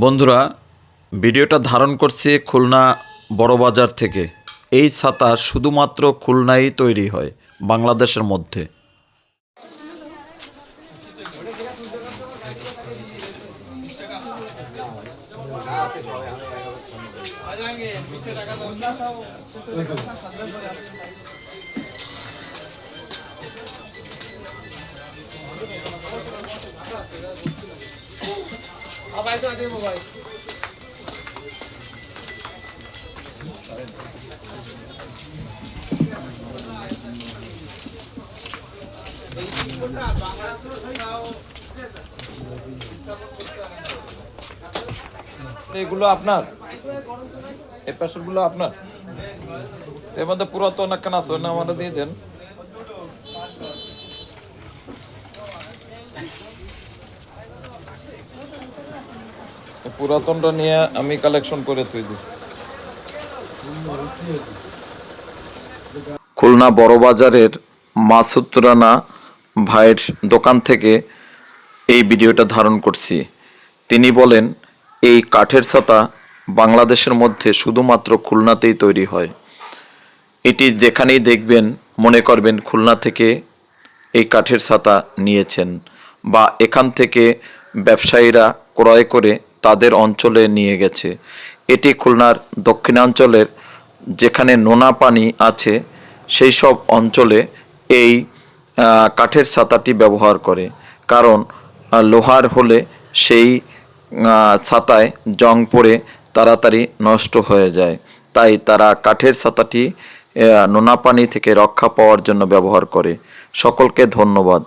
বন্ধুরা, ভিডিওটা ধারণ করছি খুলনা বড়বাজার থেকে। এই ছাতা শুধুমাত্র খুলনায় তৈরি হয়, বাংলাদেশের মধ্যে। এগুলো আপনার, এই প্যাসেটগুলো আপনার, এর মধ্যে পুরাতন একটা আছে না, আমাদের দিয়ে দেন। পুরাতনটা নিয়ে আমি কালেকশন করে তৈরি। খুলনা বড়বাজারের মাসুদ রানা ভাইয়ের দোকান থেকে এই ভিডিওটা ধারণ করছি। তিনি বলেন, এই কাঠের ছাতা বাংলাদেশের মধ্যে শুধুমাত্র খুলনাতেই তৈরি হয়। এটি যেখানেই দেখবেন মনে করবেন খুলনা থেকে এই কাঠের ছাতা নিয়েছেন, বা এখান থেকে ব্যবসায়ীরা ক্রয় করে তাদের অঞ্চলে নিয়ে গেছে। এটি খুলনার দক্ষিণাঞ্চলের যেখানে নোনা পানি আছে সেই সব অঞ্চলে এই কাঠের ছাতাটি ব্যবহার করে। কারণ লোহার হলে সেই ছাতায় জং পড়ে তাড়াতাড়ি নষ্ট হয়ে যায়, তাই তারা কাঠের ছাতাটি নোনা পানি থেকে রক্ষা পাওয়ার জন্য ব্যবহার করে। সকলকে ধন্যবাদ।